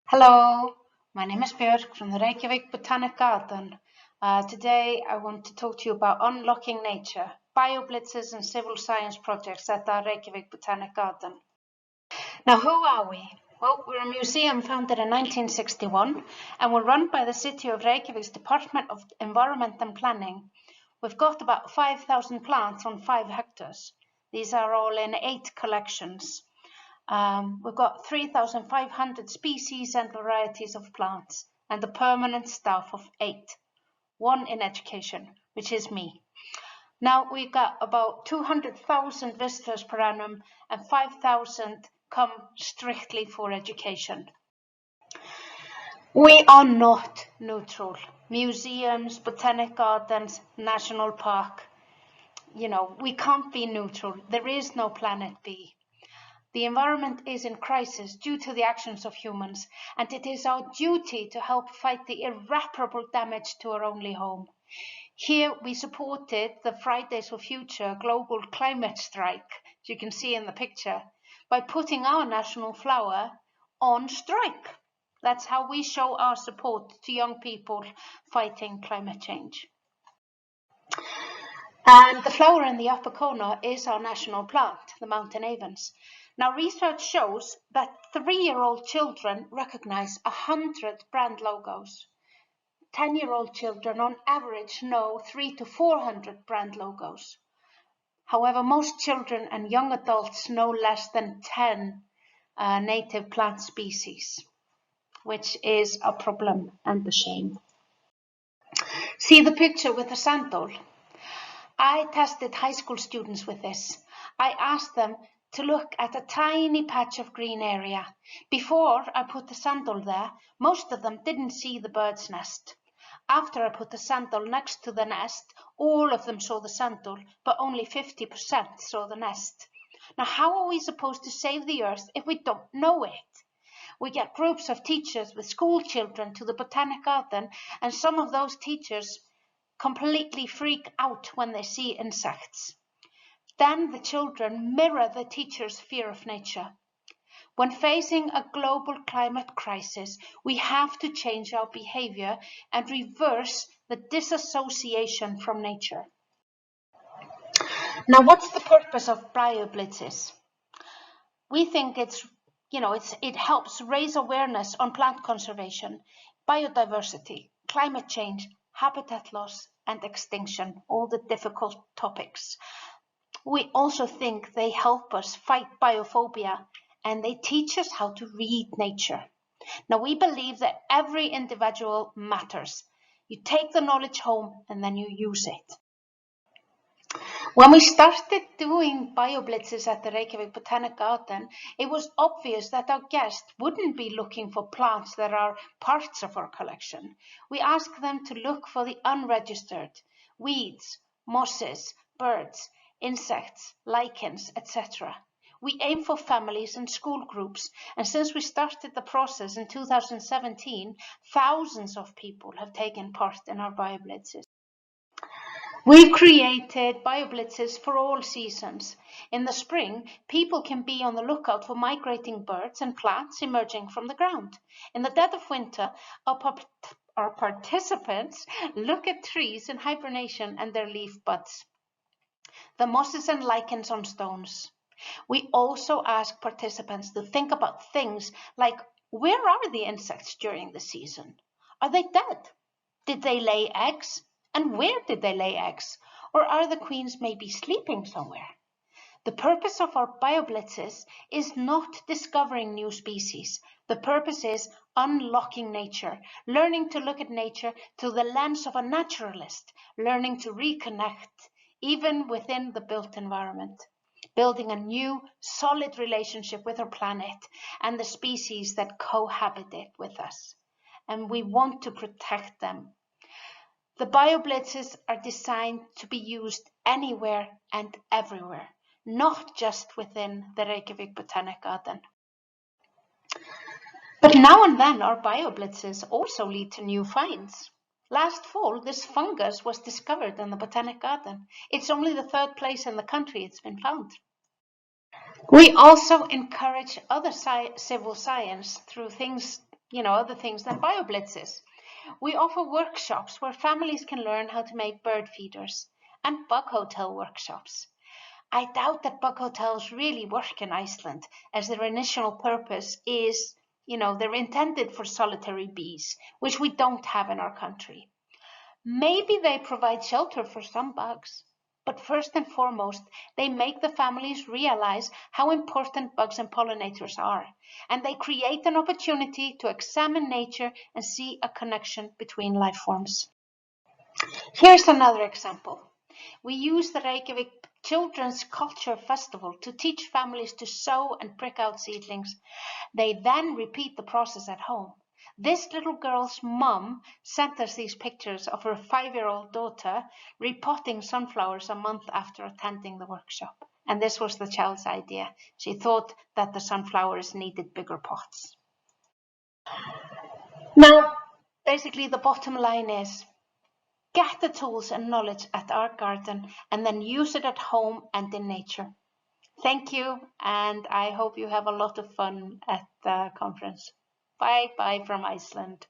Hello, my name is Björk from the Reykjavík Botanic Garden. Today I want to talk to you about unlocking nature, bioblitzes and civil science projects at our Reykjavík Botanic Garden. Now, who are we? Well, we're a museum founded in 1961 and we're run by the City of Reykjavík's Department of Environment and Planning. We've got about 5,000 plants on 5 hectares. These are all in 8 collections. We've got 3,500 species and varieties of plants and a permanent staff of 8, 1 in education, which is me. Now we've got about 200,000 visitors per annum and 5,000 come strictly for education. We are not neutral. Museums, botanic gardens, national park, we can't be neutral. There is no planet B. The environment is in crisis due to the actions of humans, and it is our duty to help fight the irreparable damage to our only home. Here we supported the Fridays for Future global climate strike, as you can see in the picture, by putting our national flower on strike. That's how we show our support to young people fighting climate change. And the flower in the upper corner is our national plant, the mountain avens. Now, research shows that 3-year-old children recognize 100 brand logos. 10-year-old children on average know 300 to 400 brand logos. However, most children and young adults know less than 10 native plant species, which is a problem and a shame. See the picture with the sandal? I tested high school students with this. I asked them to look at a tiny patch of green area. Before I put the sandal there, most of them didn't see the bird's nest. After I put the sandal next to the nest, all of them saw the sandal, but only 50% saw the nest. Now, how are we supposed to save the earth if we don't know it? We get groups of teachers with school children to the botanic garden, and some of those teachers completely freak out when they see insects. Then the children mirror the teacher's fear of nature. When facing a global climate crisis, we have to change our behavior and reverse the disassociation from nature. Now, what's the purpose of Bioblitzes? We think it helps raise awareness on plant conservation, biodiversity, climate change, habitat loss and extinction, all the difficult topics. We also think they help us fight biophobia and they teach us how to read nature. Now, we believe that every individual matters. You take the knowledge home and then you use it. When we started doing bioblitzes at the Reykjavík Botanic Garden, it was obvious that our guests wouldn't be looking for plants that are parts of our collection. We asked them to look for the unregistered, weeds, mosses, birds, insects, lichens, etc. We aim for families and school groups, and since we started the process in 2017, thousands of people have taken part in our bioblitzes. We've created bioblitzes for all seasons. In the spring, people can be on the lookout for migrating birds and plants emerging from the ground. In the dead of winter, our participants look at trees in hibernation and their leaf buds, the mosses and lichens on stones. We also ask participants to think about things like, where are the insects during the season? Are they dead? Did they lay eggs? And where did they lay eggs? Or are the queens maybe sleeping somewhere? The purpose of our bioblitzes is not discovering new species. The purpose is unlocking nature, learning to look at nature through the lens of a naturalist, learning to reconnect, even within the built environment, building a new, solid relationship with our planet and the species that cohabit it with us. And we want to protect them. The bioblitzes are designed to be used anywhere and everywhere, not just within the Reykjavík Botanic Garden. But now and then our bioblitzes also lead to new finds. Last fall, this fungus was discovered in the Botanic Garden. It's only the 3rd place in the country it's been found. We also encourage other civil science through things other things than Bioblitzes. We offer workshops where families can learn how to make bird feeders and bug hotel workshops. I doubt that bug hotels really work in Iceland, as their initial purpose is, they're intended for solitary bees, which we don't have in our country. Maybe they provide shelter for some bugs, but first and foremost, they make the families realize how important bugs and pollinators are, and they create an opportunity to examine nature and see a connection between life forms. Here's another example. We use the Reykjavík Children's Culture Festival to teach families to sow and prick out seedlings. They then repeat the process at home. This little girl's mum sent us these pictures of her 5-year-old daughter repotting sunflowers a month after attending the workshop. And this was the child's idea. She thought that the sunflowers needed bigger pots. Now, basically the bottom line is, get the tools and knowledge at our garden and then use it at home and in nature. Thank you, and I hope you have a lot of fun at the conference. Bye-bye from Iceland.